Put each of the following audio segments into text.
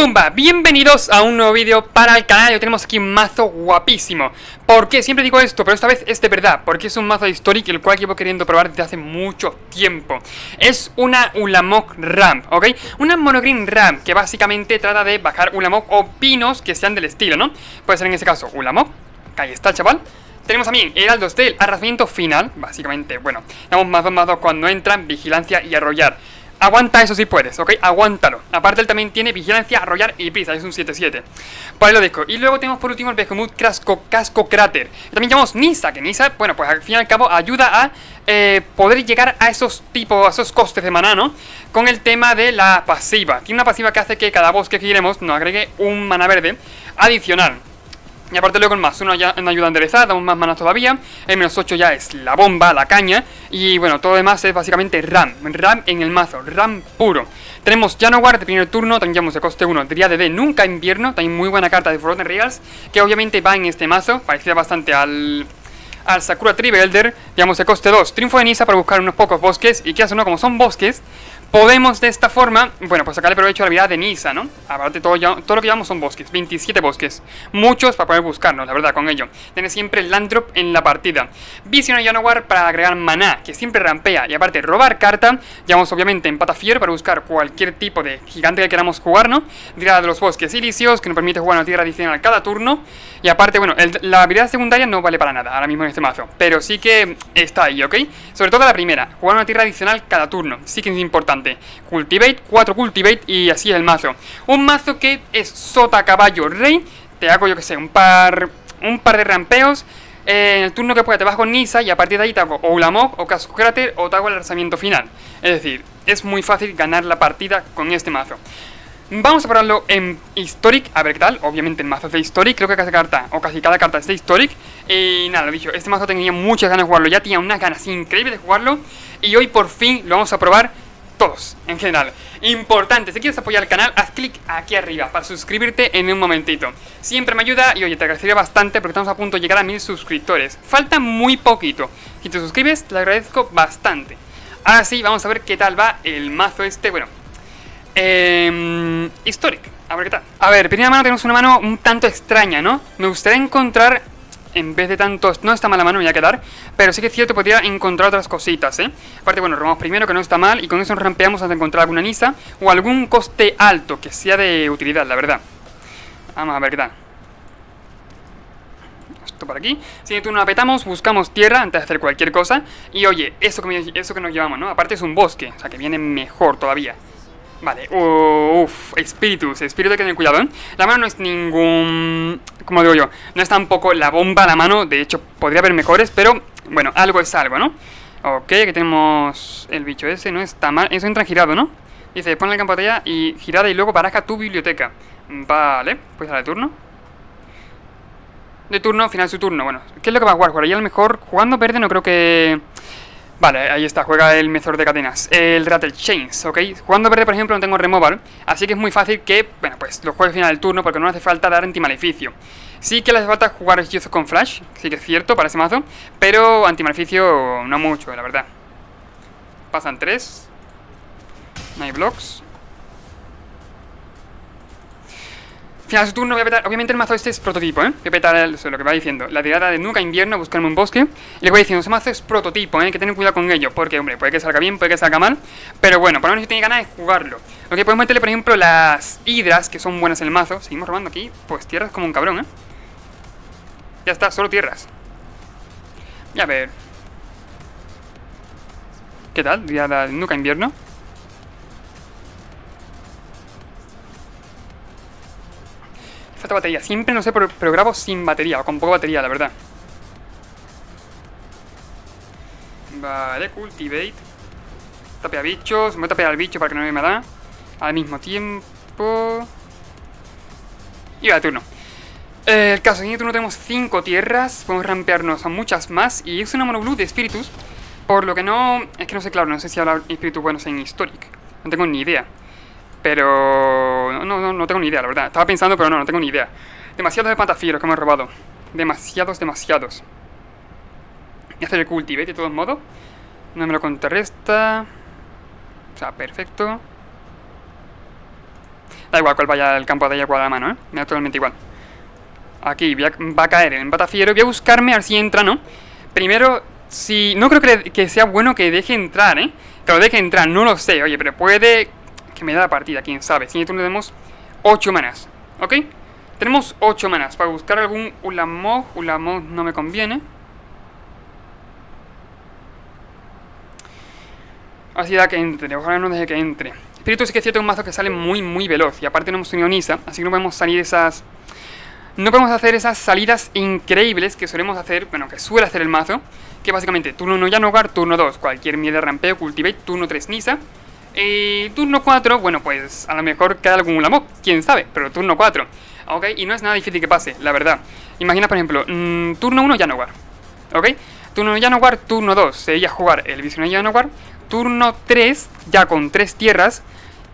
Pumba, bienvenidos a un nuevo vídeo para el canal. Hoy tenemos aquí un mazo guapísimo. ¿Por qué? Siempre digo esto, pero esta vez es de verdad, porque es un mazo de Historic el cual llevo queriendo probar desde hace mucho tiempo. Es una Ulamog Ram, ¿ok? Una monogreen Ram que básicamente trata de bajar Ulamog o pinos que sean del estilo, ¿no? Puede ser en este caso Ulamog, que ahí está, chaval. Tenemos también heraldos del arrasamiento final, básicamente, bueno, damos más 2 cuando entran, vigilancia y arrollar. Aguanta eso si puedes, ¿ok? Aguántalo. Aparte él también tiene vigilancia, arrollar y prisa, es un 7-7. Por ahí lo dejo. Y luego tenemos por último el Behemoth Casco Cráter. También llamamos Nisa, que Nisa, bueno, pues al fin y al cabo ayuda a poder llegar a esos tipos, a esos costes de maná, ¿no? Con el tema de la pasiva. Tiene una pasiva que hace que cada bosque que iremos nos agregue un maná verde adicional. Y aparte luego el más 1 ya nos ayuda a enderezar, damos más manas todavía. El menos 8 ya es la bomba, la caña. Y bueno, todo lo demás es básicamente RAM en el mazo, RAM puro. Tenemos Janowar de primer turno, también llamamos de coste 1 Dryade de Nunca Invierno. También muy buena carta de Forgotten Realms, que obviamente va en este mazo, parecida bastante al Sakura Tribe Elder. Digamos de coste 2 Triunfo de Nisa para buscar unos pocos bosques. Y que hace uno, como son bosques, podemos de esta forma, bueno, pues sacarle provecho a la habilidad de Nisa, ¿no? Aparte todo lo que llevamos son bosques, 27 bosques. Muchos para poder buscarnos, la verdad, con ello. Tener siempre el land drop en la partida. Vision Janowar para agregar maná, que siempre rampea. Y aparte robar carta. Llevamos obviamente Empata Fiero para buscar cualquier tipo de gigante que queramos jugar, ¿no? Tirada de los bosques ilisios, que nos permite jugar una tierra adicional cada turno. Y aparte, bueno, la habilidad secundaria no vale para nada ahora mismo en este mazo. Pero sí que está ahí, ¿ok? Sobre todo la primera, jugar una tierra adicional cada turno. Sí que es importante. Cultivate, 4 Cultivate y así es el mazo. Un mazo que es sota, caballo, rey. Te hago, yo que sé, un par de rampeos. En el turno que pueda te vas con Nisa y a partir de ahí te hago o Ulamog o Casco Cráter o te hago el lanzamiento final. Es decir, es muy fácil ganar la partida con este mazo. Vamos a probarlo en Historic, a ver qué tal. Obviamente el mazo es de Historic, creo que cada carta, o casi cada carta es de Historic. Y nada, lo dicho, este mazo tenía muchas ganas de jugarlo, ya tenía unas ganas increíbles de jugarlo. Y hoy por fin lo vamos a probar todos, en general. Importante, si quieres apoyar el canal, haz clic aquí arriba para suscribirte en un momentito. Siempre me ayuda y oye, te agradecería bastante porque estamos a punto de llegar a 1000 suscriptores. Falta muy poquito. Si te suscribes, te lo agradezco bastante. Ahora sí, vamos a ver qué tal va el mazo este, bueno, Historic, a ver qué tal. A ver, primera mano tenemos una mano un tanto extraña, ¿no? Me gustaría encontrar, en vez de tantos, no está mala mano, me voy a quedar, pero sí que es cierto, podría encontrar otras cositas, ¿eh? Aparte, bueno, robamos primero, que no está mal, y con eso nos rampeamos hasta encontrar alguna Nisa o algún coste alto que sea de utilidad, la verdad. Vamos a ver qué tal. Esto por aquí. Si tú nos apretamos, buscamos tierra antes de hacer cualquier cosa. Y oye, eso que nos llevamos, ¿no? Aparte es un bosque, o sea que viene mejor todavía. Vale, espíritu hay que tener cuidado, ¿eh? La mano no es ningún, como digo yo, no es tampoco la bomba la mano. De hecho, podría haber mejores, pero bueno, algo es algo, ¿no? Ok, aquí tenemos el bicho ese, no está mal. Eso entra girado, ¿no? Dice, pon el campo de batalla y girada y luego baraja tu biblioteca. Vale, pues de turno. De turno, final de su turno, bueno, ¿qué es lo que va a jugar? Jugaría a lo mejor, jugando verde no creo que... Vale, ahí está, juega el Method de cadenas, el Rattle Chains, ¿ok? Jugando verde, por ejemplo, no tengo removal, así que es muy fácil que, bueno, pues lo juegue al final del turno porque no hace falta dar antimaleficio. Sí que le hace falta jugar hechizos con flash, sí que es cierto para ese mazo, pero antimaleficio no mucho, la verdad. Pasan 3. No hay blocks. Final de su turno voy a petar, obviamente el mazo este es prototipo, ¿eh? Voy a petar lo que va diciendo, la tirada de Nunca Invierno, buscarme un bosque. Y le voy diciendo, ese mazo es prototipo, ¿eh? Hay que tener cuidado con ello, porque, hombre, puede que salga bien, puede que salga mal. Pero bueno, por lo menos yo tenía ganas de jugarlo. Lo que podemos meterle, por ejemplo, las hidras, que son buenas en el mazo. Seguimos robando aquí, pues tierras como un cabrón, ¿eh? Ya está, solo tierras. Y a ver. ¿Qué tal? Tirada de Nunca Invierno. Falta batería, siempre no sé, pero grabo sin batería o con poca batería, la verdad. Vale, Cultivate. Tapea bichos, me voy a tapear al bicho para que no me da. Al mismo tiempo. Y va de turno. El caso, en este turno tenemos 5 tierras. Podemos rampearnos a muchas más. Y es una mono blue de espíritus. Por lo que no... Es que no sé, claro, no sé si habrá espíritus buenos en Historic. No tengo ni idea. Pero... No tengo ni idea, la verdad. Estaba pensando, pero no tengo ni idea. Demasiados de pantafieros que hemos robado. Demasiados. Y hacer el cultivate de todos modos. No me lo contrarresta. O sea, perfecto. Da igual cuál vaya el campo de batalla, cuál a la mano, me da totalmente igual. Aquí va a caer el Empatafiero. Voy a buscarme a ver si entra, ¿no? Primero, si... No creo que sea bueno que deje entrar, que lo deje entrar, no lo sé. Oye, pero puede que me da la partida, quién sabe. Siguiente turno tenemos 8 manas, ¿ok? Tenemos 8 manas para buscar algún Ulamog. Ulamog no me conviene. Así da que entre, ojalá no deje que entre. Espíritu sí que es cierto, un mazo que sale muy veloz. Y aparte no hemos tenido Nisa, así que no podemos salir esas... No podemos hacer esas salidas increíbles que solemos hacer, bueno, que suele hacer el mazo. Que básicamente, turno 1 Janoguard, turno 2 cualquier mierda rampeo, Cultivate, turno 3 Nisa. Turno 4, bueno, pues a lo mejor cae algún Ulamog, quién sabe, pero turno 4. Ok, y no es nada difícil que pase, la verdad. Imagina, por ejemplo, turno 1 Janoguard, ok. Turno 1 Janoguard, turno 2 sería jugar el Visionario Janoguard. Turno 3, ya con 3 tierras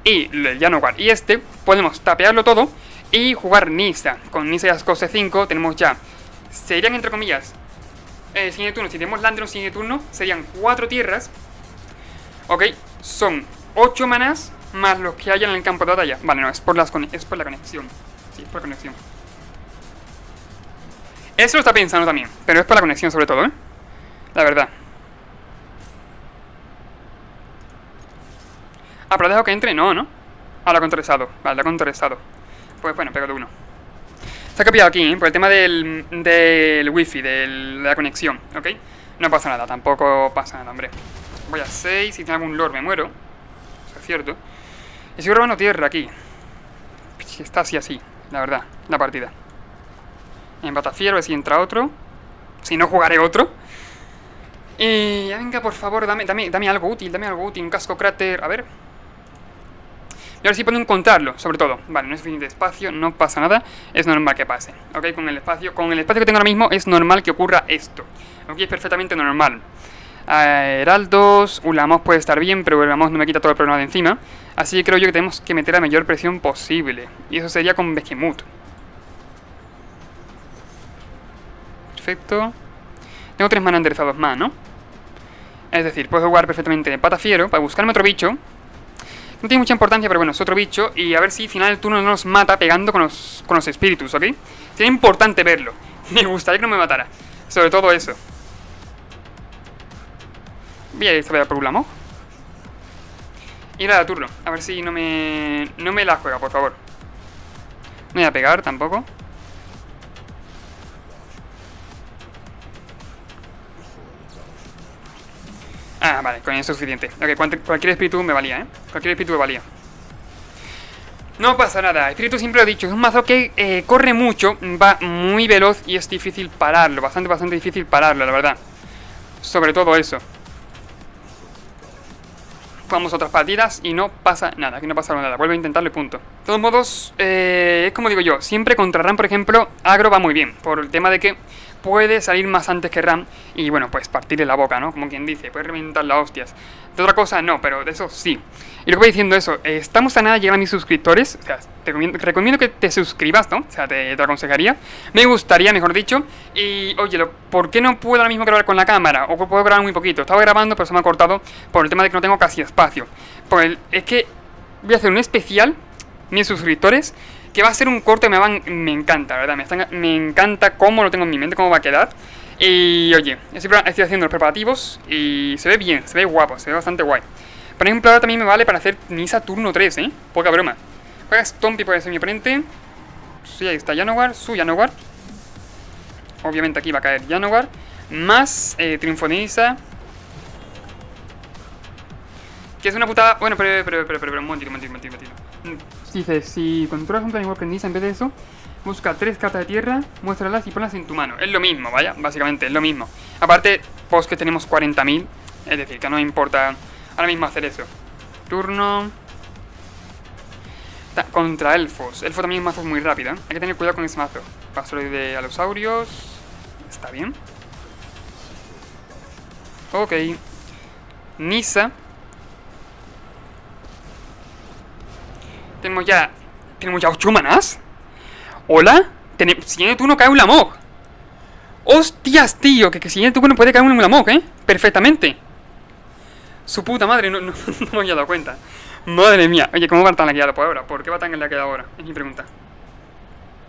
y el Janoguard y podemos tapearlo todo y jugar Nisa. Con Nisa y Ascose 5 tenemos ya, serían entre comillas, siguiente turno, si tenemos Landron siguiente turno, serían 4 tierras. Ok, son 8 manas más los que hayan en el campo de batalla. Vale, no, es por la conexión. Sí, es por la conexión. Eso lo está pensando también, pero es por la conexión sobre todo, la verdad. Ah, pero dejo que entre, no. Ah, lo ha contrarrestado. Vale, lo ha contrarrestado. Pues bueno, pego de uno. Se ha copiado aquí, por el tema del wifi, de la conexión, ¿ok? No pasa nada, tampoco pasa nada, hombre. Voy a 6, si tiene algún lord me muero. Eso es cierto. Y sigo robando tierra aquí. Está así, la verdad, la partida. Empatafiero, a ver si entra otro. Si no, jugaré otro. Y ya venga, por favor, dame algo útil, un casco cráter, a ver. Y ahora sí puedo encontrarlo, sobre todo. Vale, no es suficiente espacio, no pasa nada. Es normal que pase, ok, con el espacio que tengo ahora mismo es normal que ocurra esto. Ok, es perfectamente normal. Heraldos, Ulamog puede estar bien, pero Ulamog no me quita todo el problema de encima. Así que creo yo que tenemos que meter la mayor presión posible. Y eso sería con Behemoth. Perfecto. Tengo 3 manas enderezados más, ¿no? Es decir, puedo jugar perfectamente de Empatafiero para buscarme otro bicho. No tiene mucha importancia, pero bueno, es otro bicho. Y a ver si al final del turno no nos mata pegando con los espíritus, ¿ok? Sería importante verlo. Me gustaría que no me matara. Sobre todo eso. Voy a ir por Ulamog. Ir a turno. A ver si no me la juega, por favor. No voy a pegar tampoco. Ah, vale, con eso es suficiente. Ok, cualquier espíritu me valía, Cualquier espíritu me valía. No pasa nada, espíritu siempre lo he dicho, es un mazo que corre mucho, va muy veloz y es difícil pararlo, bastante difícil pararlo, la verdad. Sobre todo eso. Jugamos otras partidas y no pasa nada, aquí no pasa nada, vuelvo a intentarlo y punto. De todos modos, es como digo yo, siempre contra Ram, por ejemplo, agro va muy bien, por el tema de que puede salir más antes que Ram y bueno, pues partirle la boca, ¿no? Como quien dice, puede reventar las hostias. De otra cosa no, pero de eso sí. Y lo que voy diciendo eso, estamos a nada de llegar a mis suscriptores, o sea, te recomiendo que te suscribas, ¿no? O sea, te aconsejaría, me gustaría, mejor dicho. Y oye, ¿por qué no puedo ahora mismo grabar con la cámara? O puedo grabar muy poquito, estaba grabando pero se me ha cortado por el tema de que no tengo casi espacio. Es que voy a hacer un especial, mis suscriptores, que va a ser un corte que me encanta, ¿verdad? Me encanta cómo lo tengo en mi mente, cómo va a quedar. Y oye, estoy haciendo los preparativos y se ve bien, se ve guapo, se ve bastante guay. Por ejemplo, ahora también me vale para hacer Nisa turno 3, poca broma. Juega Stompy puede ser mi oponente. Sí, ahí está Janoguard, su Janoguard. Obviamente aquí va a caer Janoguard. Más Triunfo de Nisa. Que es una putada. Bueno, pero un momentito. Dice, si controlas un plan igual que Nisa, en vez de eso, busca 3 cartas de tierra, muéstralas y ponlas en tu mano. Es lo mismo, vaya, básicamente, es lo mismo. Aparte, pues que tenemos 40.000, es decir, que no importa ahora mismo hacer eso. Turno. Contra elfos. Elfo también es un mazo muy rápido, Hay que tener cuidado con ese mazo. Paso de Alosaurios. Está bien. Ok. Nisa. Tenemos ya 8 manas. ¿Hola? Siguiente turno cae un Ulamog. ¡Hostias, tío! Que siguiente turno puede caer un Ulamog, Perfectamente. Su puta madre, no me había dado cuenta. Madre mía. Oye, ¿cómo va tan laqueado por ahora? ¿Por qué va tan laqueado ahora? Es mi pregunta.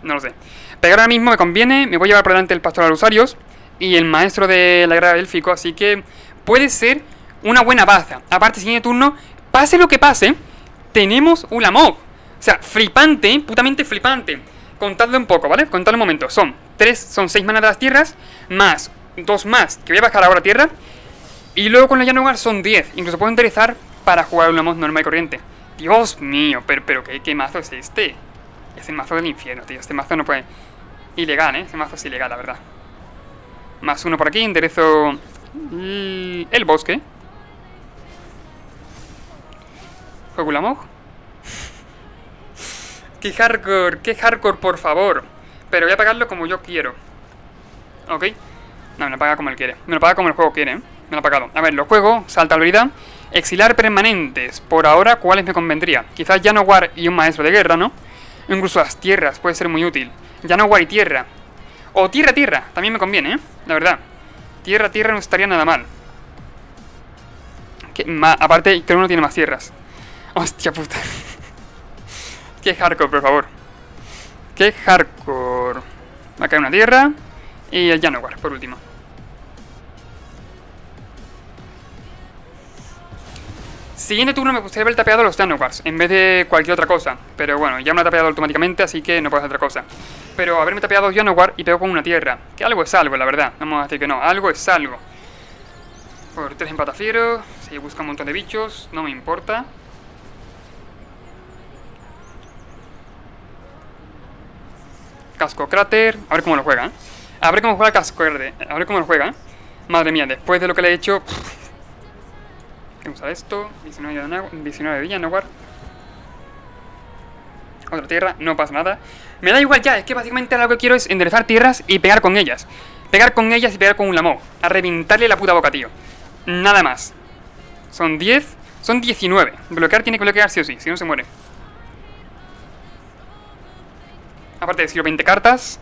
No lo sé. Pegar ahora mismo me conviene. Me voy a llevar por delante el pastor a los Usarios y el maestro de la guerra élfico. Así que puede ser una buena baza. Aparte, siguiente turno, pase lo que pase, tenemos Ulamog. O sea, flipante, putamente flipante. Contadlo un poco, ¿vale? Contadlo un momento. Son 6 manas de las tierras, más 2 más, que voy a bajar ahora a tierra. Y luego con la Llanogar son 10. Incluso puedo enderezar para jugar Ulamog normal y corriente. Dios mío, pero ¿qué mazo es este? Es el mazo del infierno, tío. Este mazo no puede... Ilegal, ¿eh? Este mazo es ilegal, la verdad. Más 1 por aquí, enderezo el bosque. ¿Juego Ulamog? ¡Qué hardcore, por favor! Pero voy a pagarlo como yo quiero. ¿Ok? No, me lo paga como él quiere. Me lo paga como el juego quiere, ¿eh? Me lo ha pagado. A ver, lo juego, salta habilidad. Exilar permanentes. Por ahora, ¿cuáles me convendría? Quizás Llanogar y un maestro de guerra, ¿no? Incluso las tierras puede ser muy útil. Llanogar y tierra. O tierra, también me conviene, ¿eh? La verdad. Tierra no estaría nada mal. Aparte, creo que uno tiene más tierras. Hostia puta. Qué hardcore, por favor. Qué hardcore. Va a caer una tierra. Y el Llanogar, por último. Siguiente turno me gustaría haber tapeado los Llanogars en vez de cualquier otra cosa. Pero bueno, ya me lo ha tapeado automáticamente, así que no puedo hacer otra cosa. Pero haberme tapeado Llanogar y pego con una tierra. Que algo es algo, la verdad. Vamos a decir que no, algo es algo. Por 3 empatafieros. Si busca un montón de bichos, no me importa. Casco Cráter. A ver cómo lo juega, ¿eh? A ver cómo juega Casco Verde. A ver cómo lo juega, ¿eh? Madre mía, después de lo que le he hecho... Vamos a esto. 19 de Llanogar. Otra tierra, no pasa nada. Me da igual ya, es que básicamente lo que quiero es enderezar tierras y pegar con ellas. Pegar con ellas y pegar con Ulamog. A reventarle la puta boca, tío. Nada más. Son 10, son 19. Bloquear tiene que bloquear sí o sí, si no se muere. Aparte de decir 20 cartas.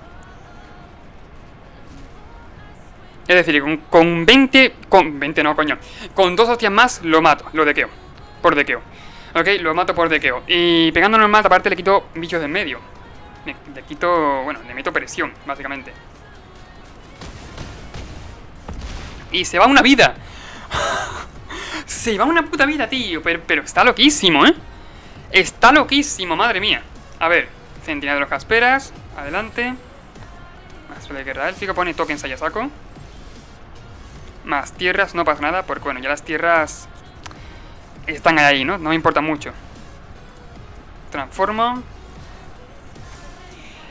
Es decir, con 20... Con 20 no, coño. Con 2 hostias más lo mato, lo dequeo. Por dequeo. Ok, lo mato por dequeo. Y pegando normal, aparte le quito bichos de en medio. Le quito... Bueno, le meto presión, básicamente. Y se va una vida. Se va una puta vida, tío. Pero está loquísimo, ¿eh? Está loquísimo, madre mía. A ver, Centinela de los Casperas. Adelante. Maestro de guerra élfico. Pone tokens allá saco. Más tierras, no pasa nada, porque bueno, ya las tierras están ahí, ¿no? No me importa mucho. Transformo.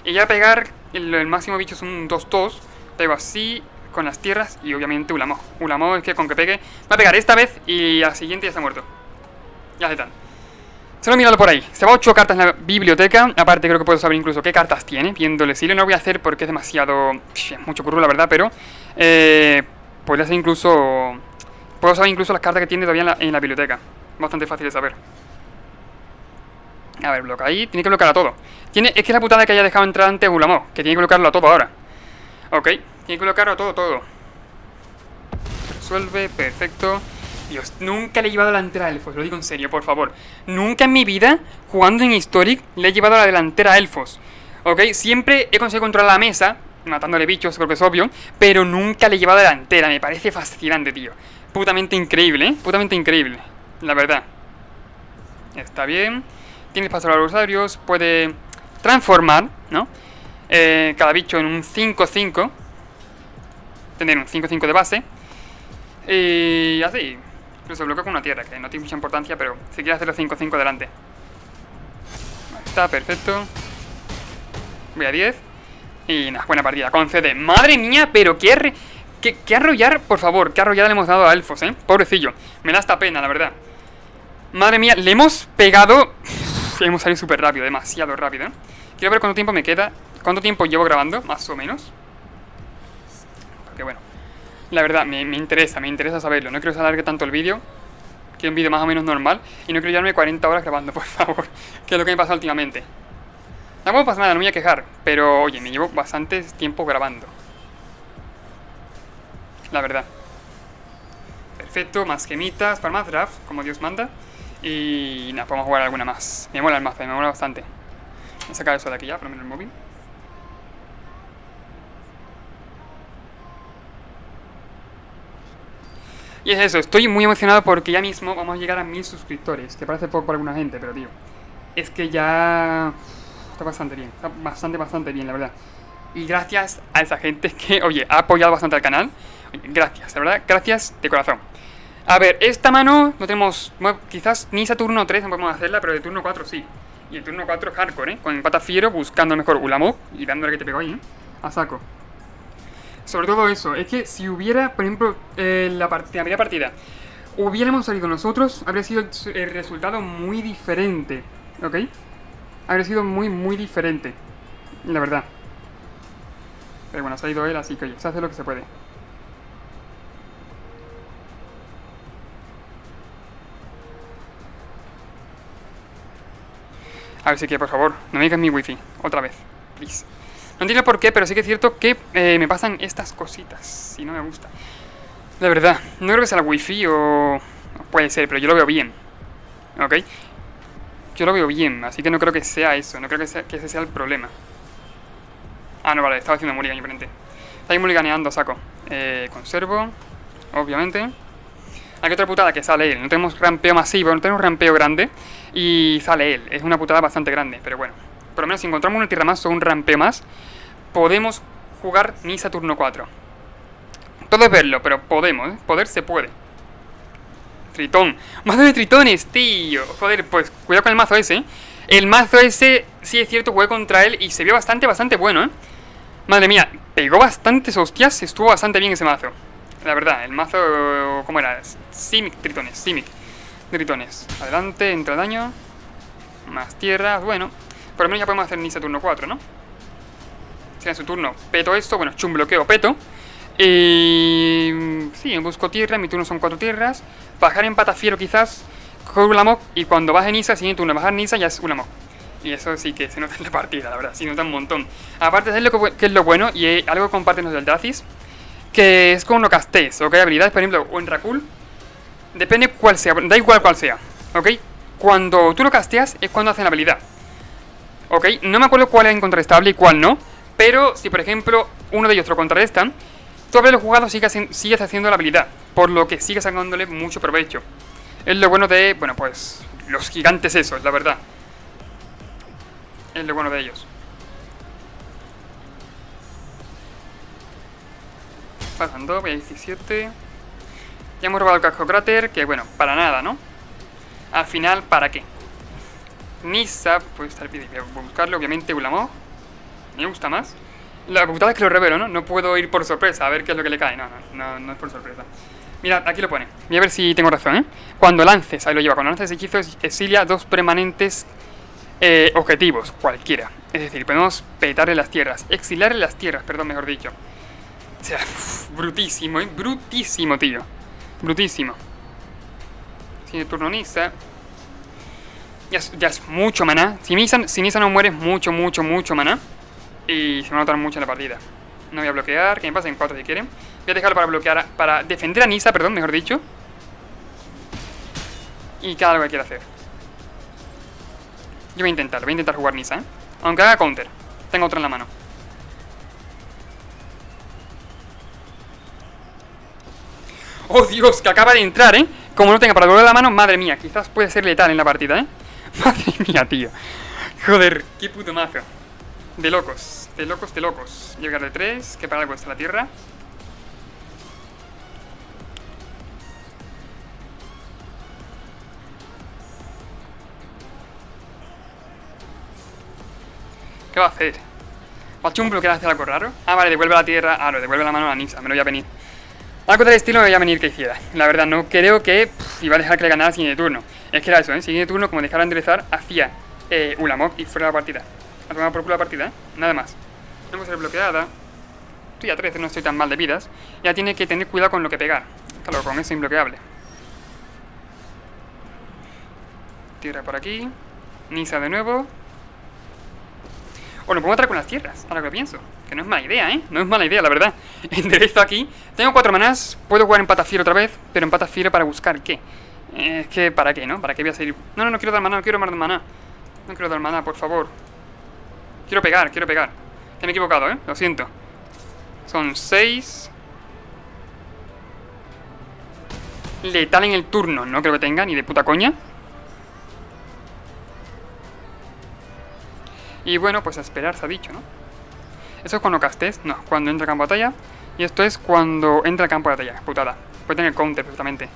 Y ya pegar, el máximo bicho es un 2-2. Pego así, con las tierras y obviamente Ulamog. Ulamog es que con que pegue, va a pegar esta vez y a la siguiente ya está muerto. Ya se están. Solo míralo por ahí. Se va 8 cartas en la biblioteca. Aparte creo que puedo saber incluso qué cartas tiene. Viéndole si no lo voy a hacer porque es demasiado... mucho curro la verdad, pero... podría ser incluso... Puedo saber incluso las cartas que tiene todavía en la biblioteca. Bastante fácil de saber. A ver, bloquea ahí. Tiene que bloquear a todo. Es que es la putada que haya dejado entrar antes Ulamog. Que tiene que bloquearlo a todo ahora. Ok. Tiene que bloquearlo a todo. Resuelve. Perfecto. Dios, nunca le he llevado a la delantera a Elfos. Lo digo en serio, por favor. Nunca en mi vida, jugando en Historic, le he llevado a la delantera a Elfos. Ok. Siempre he conseguido controlar la mesa, matándole bichos, creo que es obvio, pero nunca le he llevado a la delantera. Me parece fascinante, tío. Putamente increíble, ¿eh? Putamente increíble, la verdad. Está bien. Tienes paso a los usarios. Puede transformar, ¿no? Cada bicho en un 5-5. Tener un 5-5 de base. Y así. Incluso bloqueo con una tierra, que no tiene mucha importancia, pero si quiere hacerlo 5-5 adelante. Ahí está, perfecto. Voy a 10. Y nada, buena partida, con CD. Madre mía, pero qué arrollar, por favor. Qué arrollada le hemos dado a Elfos, pobrecillo. Me da esta pena, la verdad. Madre mía, le hemos pegado. Hemos salido súper rápido, demasiado rápido, Quiero ver cuánto tiempo me queda. Cuánto tiempo llevo grabando, más o menos. Porque bueno, la verdad, me interesa saberlo. No quiero que se alargue tanto el vídeo. Quiero un vídeo más o menos normal. Y no quiero llevarme 40 horas grabando, por favor. Que es lo que me pasa últimamente. No pasa nada, no me voy a quejar, pero oye, me llevo bastante tiempo grabando. La verdad. Perfecto, más gemitas para más draft, como Dios manda. Y nada, podemos jugar alguna más. Me mola el mazo, me mola bastante. Voy a sacar eso de aquí ya, por lo menos el móvil. Y es eso, estoy muy emocionado porque ya mismo vamos a llegar a 1000 suscriptores. Que parece poco para alguna gente, pero tío, es que ya está bastante bien. Está bastante bien, la verdad. Y gracias a esa gente que, oye, ha apoyado bastante al canal. Oye, gracias, la verdad, gracias de corazón. A ver, esta mano no tenemos, bueno, quizás ni esa turno 3 no podemos hacerla, pero de turno 4 sí. Y el turno 4 hardcore, ¿eh? Con el pata fiero buscando el mejor Ulamog y dándole que te pegó ahí, ¿eh? A saco. Sobre todo eso, es que si hubiera, por ejemplo, la primera partida, hubiéramos salido nosotros, habría sido el resultado muy diferente, ¿ok? Habría sido muy diferente, la verdad. Pero bueno, ha salido él, así que oye, se hace lo que se puede. A ver si que, por favor, no me digas mi wifi, otra vez, please. No entiendo por qué, pero sí que es cierto que me pasan estas cositas y no me gusta. La verdad, no creo que sea el wifi o... Puede ser, pero yo lo veo bien. ¿Ok? Yo lo veo bien, así que no creo que sea eso. No creo que ese sea el problema. Ah, no, vale, estaba haciendo mulligan diferente. Está ahí mulliganeando, saco. Conservo, obviamente. Aquí otra putada que sale él. No tenemos rampeo masivo, no tenemos rampeo grande. Y sale él. Es una putada bastante grande, pero bueno. Por lo menos si encontramos una tierra más o un rampeo más, podemos jugar Nissa turno 4. Todo es verlo, pero podemos, ¿eh? Poder se puede. Tritón. Mazo de tritones, tío. Joder, pues cuidado con el mazo ese, ¿eh? El mazo ese, sí es cierto, jugué contra él y se vio bastante bueno, ¿eh? Madre mía, pegó bastantes hostias. Estuvo bastante bien ese mazo. La verdad, el mazo, ¿cómo era? Simic tritones, Simic tritones. Adelante, entra daño. Más tierras, bueno. Por lo menos ya podemos hacer Nissa turno 4, ¿no? Si en su turno peto esto, bueno, chum bloqueo peto. Y... sí, busco tierra, mi turno son 4 tierras. Bajar en patafiero quizás, coger Ulamog. Y cuando baje Nissa, siguiente turno bajar Nissa ya es Ulamog. Y eso sí que se nota en la partida, la verdad, se nota un montón. Aparte de lo que es lo bueno, y algo que comparten los del Dacis, que es con lo castéis, ¿ok? Habilidades, por ejemplo, o en Rakul, depende cuál sea, da igual cuál sea, ¿ok? Cuando tú lo casteas es cuando hacen la habilidad. Ok, no me acuerdo cuál es incontrastable y cuál no. Pero si por ejemplo uno de ellos te lo contrarrestan, tú haberlo jugado sigues haciendo la habilidad, por lo que sigues sacándole mucho provecho. Es lo bueno de, bueno pues, los gigantes esos, la verdad. Es lo bueno de ellos. Pasando, voy a 17. Ya hemos robado el casco cráter, que bueno, para nada, ¿no? Al final, ¿para qué? Nissa, pues estar voy a buscarlo, obviamente Ulamog. Me gusta más. La putada es que lo revelo, ¿no? No puedo ir por sorpresa a ver qué es lo que le cae. No es por sorpresa. Mirad, aquí lo pone. Voy a ver si tengo razón, ¿eh? Cuando lances, ahí lo lleva. Cuando lances hechizos, exilia 2 permanentes objetivos, cualquiera. Es decir, podemos petarle las tierras. Exiliarle las tierras, perdón, mejor dicho. O sea, brutísimo, ¿eh? Brutísimo, tío. Brutísimo. Sigue turno Nissa. Ya es mucho maná. Si Nissa no muere es mucho maná. Y se va a notar mucho en la partida. No voy a bloquear, que me pasen 4 si quieren. Voy a dejarlo para bloquear, para defender a Nissa, perdón, mejor dicho. Y cada lo que quiera hacer. Yo voy a intentar jugar Nissa, ¿eh? Aunque haga counter. Tengo otro en la mano. ¡Oh, Dios! Que acaba de entrar, ¿eh? Como no tenga para devolver la mano, madre mía. Quizás puede ser letal en la partida, ¿eh? Madre mía, tío. Joder, qué puto mazo. De locos. Llegar de 3, que para algo está la tierra. ¿Qué va a hacer? ¿Va a hacer un bloqueo hacer algo raro? Ah, vale, devuelve la tierra. Ah, no, devuelve la mano a la Nissa, me lo voy a venir. Algo del estilo me voy a venir que hiciera. La verdad, no creo que iba a dejar que le ganara el siguiente turno. Es que era eso, ¿eh? Siguiente turno, como dejara enderezar, hacía Ulamog y fuera de la partida. A tomar por culo la partida, ¿eh? Nada más. No puede ser bloqueada. Estoy a 13, no estoy tan mal de vidas. Ya tiene que tener cuidado con lo que pegar. Claro, con eso imbloqueable. Tierra por aquí. Nissa de nuevo. Bueno, puedo entrar con las tierras, ahora que lo pienso. Que no es mala idea, ¿eh? No es mala idea, la verdad. Enderezo aquí. Tengo 4 manás. Puedo jugar en patafiero otra vez. Pero en patafiero para buscar ¿qué? Es que, ¿para qué, no? ¿Para qué voy a seguir? No, no, no quiero dar maná, no quiero dar maná. No quiero dar maná, por favor. Quiero pegar, quiero pegar. Que me he equivocado, lo siento. Son 6. Letal en el turno, no creo que tenga, ni de puta coña. Y bueno, pues a esperar se ha dicho, ¿no? Eso es cuando castes, no, cuando entra al campo de batalla. Y esto es cuando entra al campo de batalla, putada. Puede tener counter perfectamente.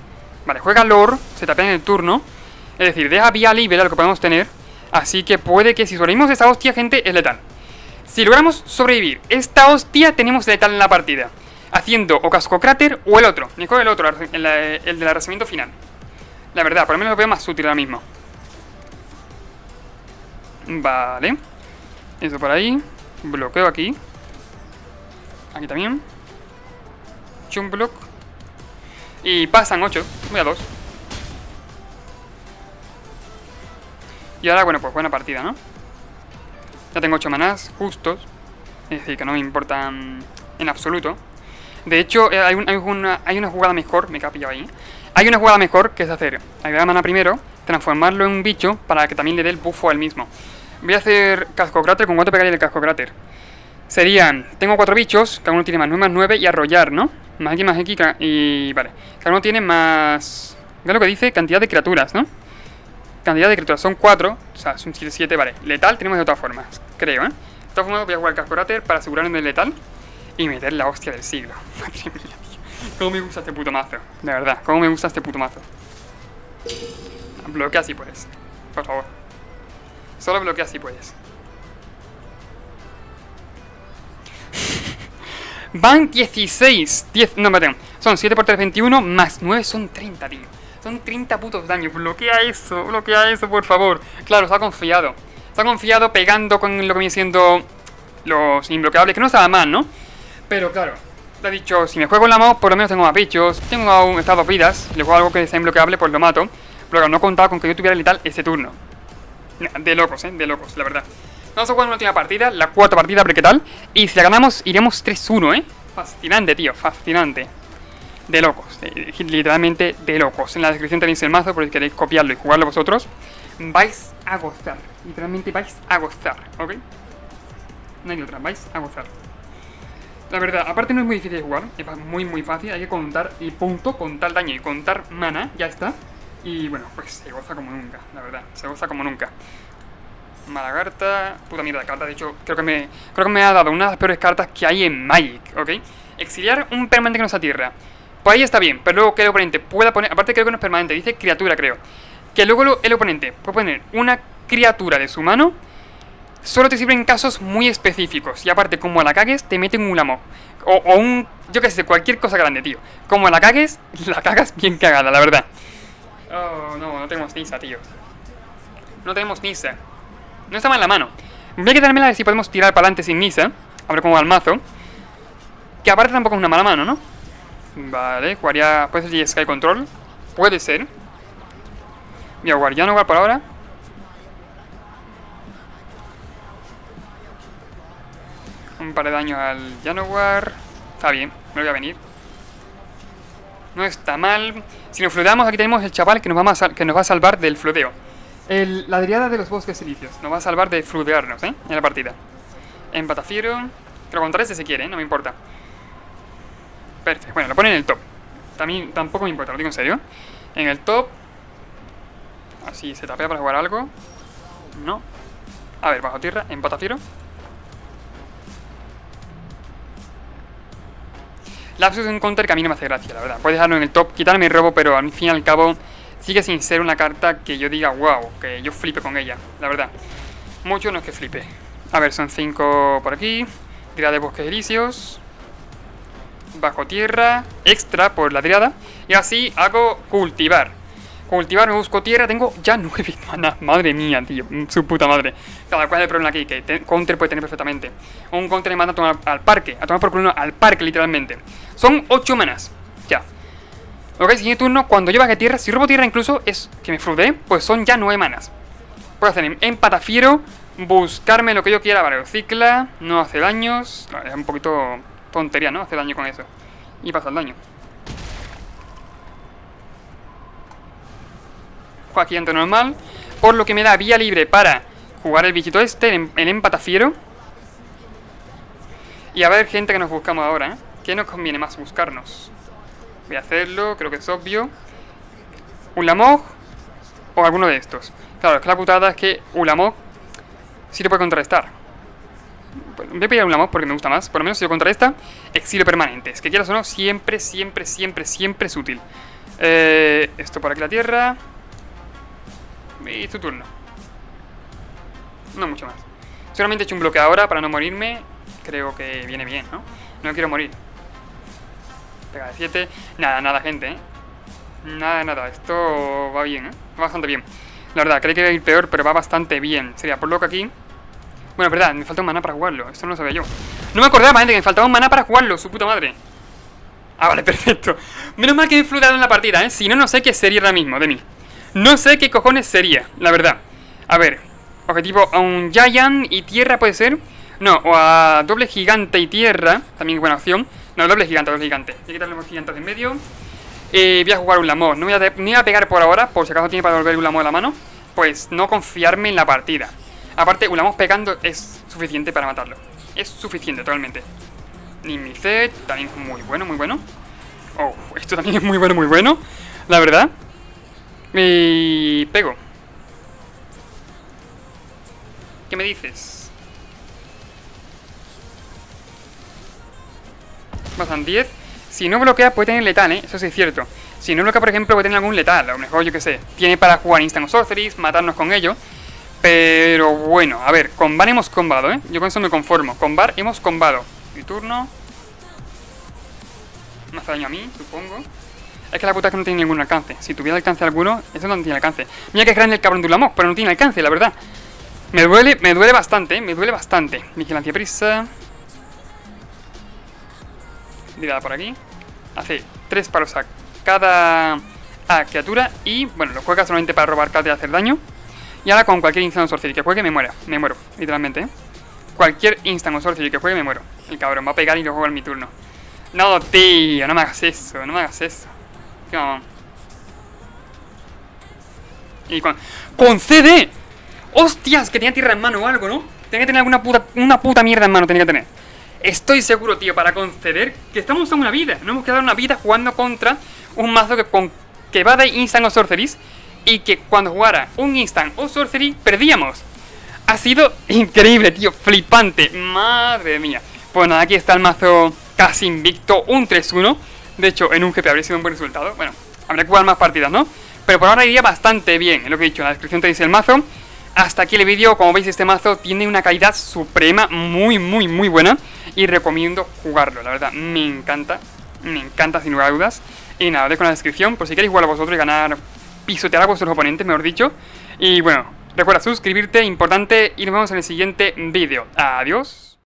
Vale, juega Lord, se tapea en el turno. Es decir, deja vía libre a lo que podemos tener. Así que puede que si sobrevivimos esta hostia, gente, es letal. Si logramos sobrevivir esta hostia, tenemos letal en la partida. Haciendo o casco cráter o el otro. Mejor el otro, el del arrasamiento final. La verdad, por lo menos lo veo más útil ahora mismo. Vale. Eso por ahí. Bloqueo aquí. Aquí también. Chum block. Y pasan 8. Voy a 2. Y ahora, bueno, pues buena partida, ¿no? Ya tengo 8 manás justos. Es decir, que no me importan en absoluto. De hecho, hay una jugada mejor. Me he pillado ahí. Hay una jugada mejor que es hacer agregar maná primero, transformarlo en un bicho para que también le dé el buffo al mismo. Voy a hacer casco cráter. ¿Con cuánto pegaría el casco cráter? Serían, tengo 4 bichos, cada uno tiene más 9 y arrollar, ¿no? Más X y vale. Cada uno tiene más... ¿Qué es lo que dice? Cantidad de criaturas, ¿no? Cantidad de criaturas, son 4, o sea, son 7, vale. Letal tenemos de todas formas, creo, ¿eh? De todas formas voy a jugar casco cráter para asegurarme del letal y meter la hostia del siglo. Madre mía, tío. Cómo me gusta este puto mazo, de verdad, cómo me gusta este puto mazo. Bloquea si puedes, por favor. Solo bloquea si puedes. Van 16, 10, no, me son 7 por 3, 21, más 9 son 30, tío. Son 30 putos daños, bloquea eso, por favor. Claro, se ha confiado. Se ha confiado pegando con lo que viene siendo los imbloqueables, que no estaba mal, ¿no? Pero claro, le ha dicho, si me juego en la mouse, por lo menos tengo más bichos. Tengo aún estas 2 vidas, le juego algo que sea imbloqueable, pues lo mato. Pero no contaba con que yo tuviera letal ese turno. De locos, de locos, la verdad. Vamos a jugar una última partida, la 4ª partida, a ver qué tal. Y si la ganamos, iremos 3-1, Fascinante, tío, fascinante. De locos, literalmente de locos. En la descripción tenéis el mazo por si queréis copiarlo y jugarlo vosotros. Vais a gozar, literalmente vais a gozar, ¿ok? No hay otra, vais a gozar. La verdad, aparte no es muy difícil de jugar, es muy fácil. Hay que contar y punto, contar daño y contar mana, ya está. Y bueno, pues se goza como nunca, la verdad, se goza como nunca. Mala carta, puta mierda de carta, de hecho creo que me ha dado una de las peores cartas que hay en Magic, ¿ok? Exiliar un permanente que no sea tierra. Pues ahí está bien, pero luego que el oponente pueda poner, aparte creo que no es permanente, dice criatura creo. Que luego el oponente puede poner una criatura de su mano, solo te sirve en casos muy específicos. Y aparte, como la cagues, te mete un Ulamog. O un, yo qué sé, cualquier cosa grande, tío. Como la cagues, la cagas bien cagada, la verdad. Oh, no tenemos Nisa, tío. No tenemos Nisa. No está mal en la mano. Voy a quedármela a ver si podemos tirar para adelante sin Nisa. A ver cómo va el mazo. Que aparte tampoco es una mala mano, ¿no? Vale, jugaría... ¿Puede ser Sky Control? Puede ser. Voy a jugar Janowar por ahora. Un par de daños al Janowar. Está bien, me lo voy a venir. No está mal. Si nos flodeamos, aquí tenemos el chaval que nos va a salvar del flodeo. La Dríada de los Bosques Silicios. Nos va a salvar de flodearnos, en la partida. En Batafiero. Que lo contaré si se quiere, no me importa. Perfecto, bueno, lo pone en el top. También tampoco me importa, lo digo en serio. En el top. Así se tapea para jugar algo. No. A ver, bajo tierra, en Batafiero. Lapsus es un counter que a mí no me hace gracia, la verdad. Puedes dejarlo en el top, quitarme el robo, pero al fin y al cabo sigue sin ser una carta que yo diga wow, que yo flipe con ella, la verdad. Mucho no es que flipe. A ver, son 5 por aquí. Dríada de Bosques Elíseos. Bajo tierra, extra por la Dríada. Y así hago cultivar. Cultivar, me busco tierra, tengo ya 9 manas. Madre mía, tío, su puta madre. Claro, ¿cuál es el problema aquí? Que counter puede tener perfectamente. Un counter me manda a tomar al parque. A tomar por culo al parque, literalmente. Son 8 manas, ya. Ok, siguiente turno, cuando yo baje tierra, si robo tierra incluso, es que me frudé, pues son ya 9 manas. Puedo hacer en Patafiero, buscarme lo que yo quiera. Vale, cicla, no hace daños. Es un poquito tontería, ¿no? Hace daño con eso. Y pasa el daño. espada gigante normal, por lo que me da vía libre para jugar el bichito este, el empatafiero. Y a ver, gente, que nos buscamos ahora, ¿eh? ¿Qué nos conviene más buscarnos? Voy a hacerlo, creo que es obvio. Ulamog o alguno de estos. Claro, es que la putada es que Ulamog sí lo puede contrarrestar. Voy a pillar Ulamog porque me gusta más. Por lo menos si lo contrarresta, exilio permanente. Es que quieras o no, siempre, siempre, siempre, siempre es útil. Esto por aquí la tierra. Y tu turno. No mucho más. Solamente he hecho un bloque ahora para no morirme. Creo que viene bien, ¿no? No quiero morir. Pega de 7. Nada, nada, gente, ¿eh? Nada, nada. Esto va bien, ¿eh? Va bastante bien. La verdad, creí que iba a ir peor, pero va bastante bien. Sería por lo que aquí... Bueno, es verdad, me falta un maná para jugarlo. Esto no lo sabía yo. No me acordaba, gente, que me faltaba un maná para jugarlo. Su puta madre. Ah, vale, perfecto. Menos mal que he influido en la partida, ¿eh? Si no, no sé qué sería ahora mismo de mí. No sé qué cojones sería, la verdad. A ver, objetivo a un Giant y tierra puede ser. No, o a doble gigante y tierra. También buena opción. No, doble gigante, doble gigante. Voy a quitarle los gigantes de en medio. Voy a jugar un Ulamog. No voy a pegar por ahora, por si acaso tiene para devolver un Ulamog a la mano. Pues no confiarme en la partida. Aparte, Ulamog pegando es suficiente para matarlo. Es suficiente, totalmente. Nimicet, también es muy bueno, muy bueno. Oh, esto también es muy bueno, muy bueno. La verdad. Y pego. ¿Qué me dices? Pasan 10. Si no bloquea puede tener letal, ¿eh? Eso sí es cierto. Si no bloquea, por ejemplo, puede tener algún letal. A lo mejor, yo que sé, tiene para jugar Instant o Sorceries, matarnos con ello. Pero bueno, a ver, con Bar hemos combado, ¿eh? Yo con eso me conformo. Con Bar hemos combado. Mi turno. Me hace daño a mí, supongo. Es que la puta es que no tiene ningún alcance. Si tuviera alcance alguno, eso no tiene alcance. Mira que es grande el cabrón de Ulamog, pero no tiene alcance, la verdad. Me duele bastante, ¿eh? Me duele bastante. Vigilancia prisa. Dirada por aquí. Hace 3 paros a cada criatura. Y bueno, lo juega solamente para robar cartas y hacer daño. Y ahora con cualquier instant o sorcery que juegue me muero, literalmente, ¿eh? Cualquier instant o sorcery que juegue me muero. El cabrón va a pegar y lo juego en mi turno. No, tío, no me hagas eso, no me hagas eso. Qué mamón. Y con CD. Hostias, que tenía tierra en mano o algo, ¿no? Tenía que tener una puta mierda en mano, tenía que tener. Estoy seguro, tío, para conceder que estamos en una vida. No hemos quedado en una vida jugando contra un mazo que va de instant o sorceries. Y que cuando jugara un instant o sorcery, perdíamos. Ha sido increíble, tío, flipante. Madre mía. Pues nada, aquí está el mazo casi invicto, un 3-1. De hecho, en un GP habría sido un buen resultado. Bueno, habría que jugar más partidas, ¿no? Pero por ahora iría bastante bien, es lo que he dicho. En la descripción te dice el mazo. Hasta aquí el vídeo. Como veis, este mazo tiene una calidad suprema, muy, muy, muy buena. Y recomiendo jugarlo, la verdad, me encanta sin lugar a dudas. Y nada, os dejo en la descripción por si queréis jugarlo vosotros y ganar, pisotear a vuestros oponentes, mejor dicho. Y bueno, recuerda suscribirte, importante, y nos vemos en el siguiente vídeo. Adiós.